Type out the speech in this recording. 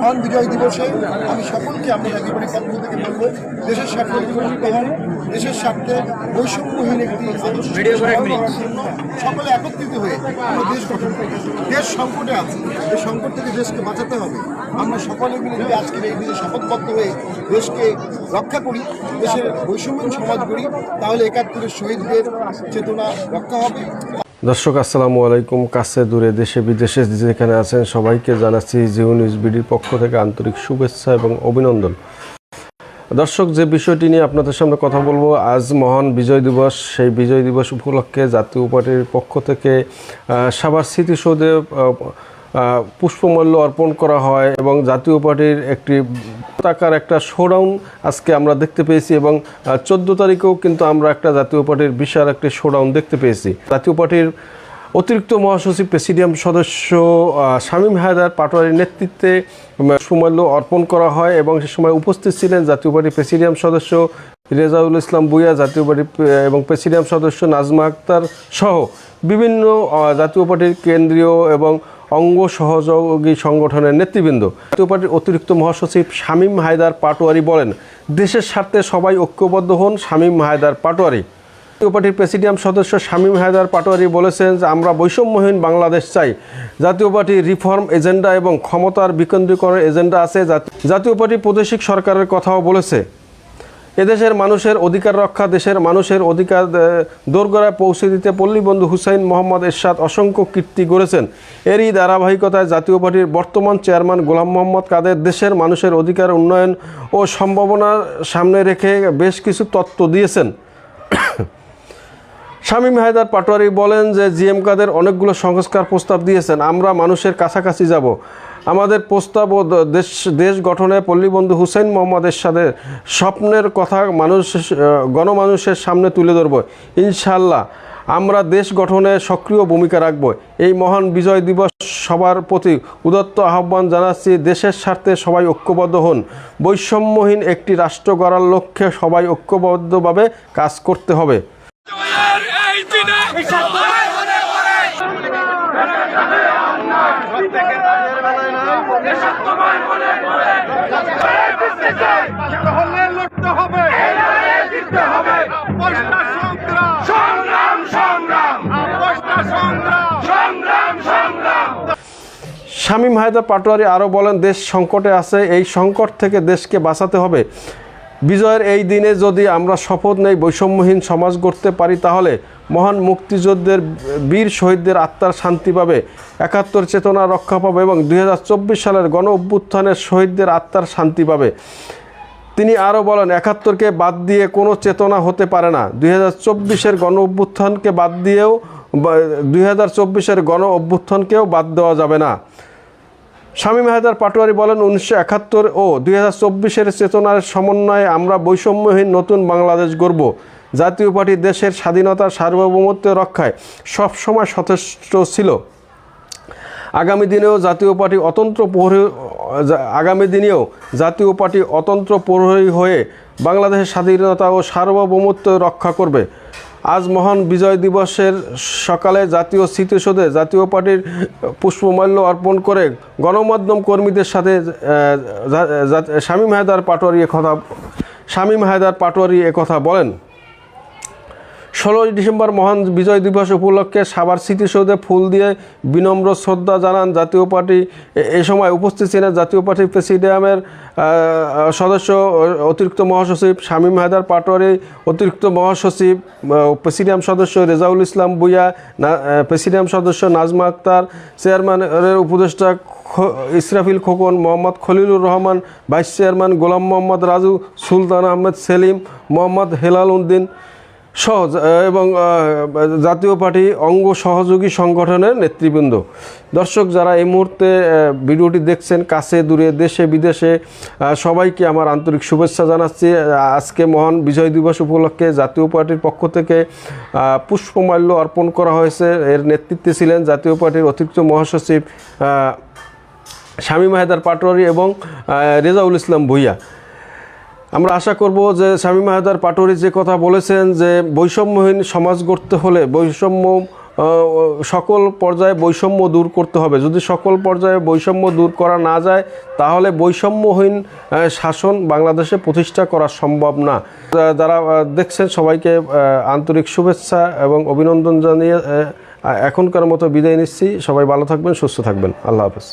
মহান বিজয় দিবসে আমি সকলকে আমরা জাতীয় পার্টির পক্ষ থেকে বলবো দেশের স্বার্থে দেশের স্বার্থে বৈষম্যহীন একটি সকলে একত্রিত হয়ে আমরা দেশ গঠন করি। দেশ সংকটে আছে, এই সংকট থেকে দেশকে বাঁচাতে হবে। আমরা সকলে মিলে যদি আজকের এই দিনে শপথবদ্ধ হয়ে দেশকে রক্ষা করি, দেশের বৈষম্যহীন সমাজ গড়ি, তাহলে ৭১-এর শহীদদের চেতনা রক্ষা হবে। দর্শক আসসালামু আলাইকুম। কাছে দূরে দেশে বিদেশে যেখানে আছেন সবাইকে জানাচ্ছি জিও নিউজ বিডির পক্ষ থেকে আন্তরিক শুভেচ্ছা এবং অভিনন্দন। দর্শক, যে বিষয়টি নিয়ে আপনাদের সামনে কথা বলবো, আজ মহান বিজয় দিবস। সেই বিজয় দিবস উপলক্ষে জাতীয় পার্টির পক্ষ থেকে সাভার স্মৃতিসৌধে পুষ্পমাল্য অর্পণ করা হয় এবং জাতীয় পার্টির একটি পতাকার একটা শোডাউন আজকে আমরা দেখতে পেয়েছি এবং 14 তারিখেও কিন্তু আমরা একটা জাতীয় পার্টির বিশাল একটি শোডাউন দেখতে পেয়েছি। জাতীয় পার্টির অতিরিক্ত মহাসচিব প্রেসিডিয়াম সদস্য শামীম হায়দার পাটোয়ারির নেতৃত্বে পুষ্পমাল্য অর্পণ করা হয় এবং সে সময় উপস্থিত ছিলেন জাতীয় পার্টির প্রেসিডিয়াম সদস্য রেজাউল ইসলাম ভূঁইয়া, জাতীয় পার্টির এবং প্রেসিডিয়াম সদস্য নাজমা আক্তার সহ বিভিন্ন জাতীয় পার্টির কেন্দ্রীয় এবং অঙ্গ সহযোগী সংগঠনের নেতৃবৃন্দ। জাতীয় পার্টির অতিরিক্ত মহাসচিব শামীম হায়দার পাটোয়ারি বলেন, দেশের স্বার্থে সবাই ঐক্যবদ্ধ হন। শামীম হায়দার পাটোয়ারি। জাতীয় পার্টির প্রেসিডিয়াম সদস্য শামীম হায়দার পাটোয়ারি বলেছেন যে আমরা বৈষম্যহীন বাংলাদেশ চাই। জাতীয় পার্টির রিফর্ম এজেন্ডা এবং ক্ষমতার বিকেন্দ্রীকরণ এজেন্ডা আছে। জাতীয় পার্টি প্রাদেশিক সরকারের কথাও বলেছে। এদেশের মানুষের অধিকার রক্ষা, দেশের মানুষের অধিকার দোরগোড়ায় পৌঁছে দিতে পল্লীবন্ধু হুসাইন মোহাম্মদ এরশাদ অসংখ্য কীর্তি গড়েছেন। এরই ধারাবাহিকতায় জাতীয় পার্টির বর্তমান চেয়ারম্যান গোলাম মোহাম্মদ কাদের দেশের মানুষের অধিকার উন্নয়ন ও সম্ভাবনার সামনে রেখে বেশ কিছু তত্ত্ব দিয়েছেন। শামীম হায়দার পাটোয়ারি বলেন যে জিএম কাদের অনেকগুলো সংস্কার প্রস্তাব দিয়েছেন। আমরা মানুষের কাছাকাছি যাব। আমাদের প্রস্তাব ও দেশ গঠনে পল্লীবন্ধু হুসাইন মোহাম্মদ এরশাদের স্বপ্নের কথা গণমানুষের সামনে তুলে ধরব। ইনশাআল্লাহ আমরা দেশ গঠনে সক্রিয় ভূমিকা রাখব। এই মহান বিজয় দিবস সবার প্রতি উদাত্ত আহ্বান জানাচ্ছি। দেশের স্বার্থে সবাই ঐক্যবদ্ধ হন। বৈষম্যহীন একটি রাষ্ট্র গড়ার লক্ষ্যে সবাই ঐক্যবদ্ধভাবে কাজ করতে হবে। শামীম হায়দার পাটোয়ারি আরও বলেন, দেশ সংকটে আছে, এই সংকট থেকে দেশকে বাঁচাতে হবে। বিজয়ের এই দিনে যদি আমরা শপথ নেই বৈষম্যহীন সমাজ গড়তে পারি, তাহলে মহান মুক্তিযুদ্ধের বীর শহীদদের আত্মার শান্তি পাবে, ৭১ চেতনা রক্ষা পাবে এবং 2024 সালের গণ অভ্যুত্থানের শহীদদের আত্মার শান্তি পাবে। তিনি আরও বলেন, ৭১কে বাদ দিয়ে কোনো চেতনা হতে পারে না। 2024-এর গণ অভ্যুত্থানকে বাদ দিয়েও 2024-এর গণ অভ্যুত্থানকেও বাদ দেওয়া যাবে না। শামীম হায়দার পাটোয়ারি বলেন, 1971 ও 2024-এর চেতনার সমন্বয়ে আমরা বৈষম্যহীন নতুন বাংলাদেশ গড়ব। জাতীয় পার্টি দেশের স্বাধীনতা সার্বভৌমত্ব রক্ষায় সবসময় সচেষ্ট ছিল। আগামী দিনেও জাতীয় পার্টি অতন্ত্র প্রহরী হয়ে বাংলাদেশের স্বাধীনতা ও সার্বভৌমত্ব রক্ষা করবে। আজ মহান বিজয় দিবসের সকালে জাতীয় স্মৃতিসৌধে জাতীয় পার্টির পুষ্পমাল্য অর্পণ করে গণমাধ্যম কর্মীদের সাথে শামীম হায়দার পাটোয়ারি একথা বলেন। 16 ডিসেম্বর মহান বিজয় দিবস উপলক্ষে সাভার স্মৃতিসৌধে ফুল দিয়ে বিনম্র শ্রদ্ধা জানান জাতীয় পার্টি। এ সময় উপস্থিত ছিলেন জাতীয় পার্টির প্রেসিডিয়ামের সদস্য অতিরিক্ত মহাসচিব শামীম হায়দার পাটোয়ারি, অতিরিক্ত মহাসচিব প্রেসিডিয়াম সদস্য রেজাউল ইসলাম ভূঁইয়া, প্রেসিডিয়াম সদস্য নাজমা আক্তার, চেয়ারম্যানের উপদেষ্টা ইসরাফিল খোকন, মোহাম্মদ খলিলুর রহমান, ভাইস চেয়ারম্যান গোলাম মোহাম্মদ রাজু, সুলতান আহমেদ সেলিম, মোহাম্মদ হেলাল উদ্দিন সহ এবং জাতীয় পার্টি অঙ্গ সহযোগী সংগঠনের নেতৃবৃন্দ। দর্শক, যারা এই মুহূর্তে ভিডিওটি দেখছেন কাছে দূরে দেশে বিদেশে, সবাইকে আমার আন্তরিক শুভেচ্ছা জানাচ্ছি। আজকে মহান বিজয় দিবস উপলক্ষে জাতীয় পার্টির পক্ষ থেকে পুষ্পমাল্য অর্পণ করা হয়েছে। এর নেতৃত্বে ছিলেন জাতীয় পার্টির অতিরিক্ত মহাসচিব শামীম হায়দার পাটোয়ারি এবং রেজাউল ইসলাম ভূঁইয়া। আমরা আশা করব যে শামীম হায়দার পাটোয়ারি যে কথা বলেছেন যে বৈষম্যহীন সমাজ গড়তে হলে বৈষম্য সকল পর্যায়ে বৈষম্য দূর করতে হবে। যদি সকল পর্যায়ে বৈষম্য দূর করা না যায় তাহলে বৈষম্যহীন শাসন বাংলাদেশে প্রতিষ্ঠা করা সম্ভব না। যারা দেখছেন সবাইকে আন্তরিক শুভেচ্ছা এবং অভিনন্দন জানিয়ে এখনকার মতো বিদায় নিচ্ছি। সবাই ভালো থাকবেন, সুস্থ থাকবেন। আল্লাহ হাফেজ।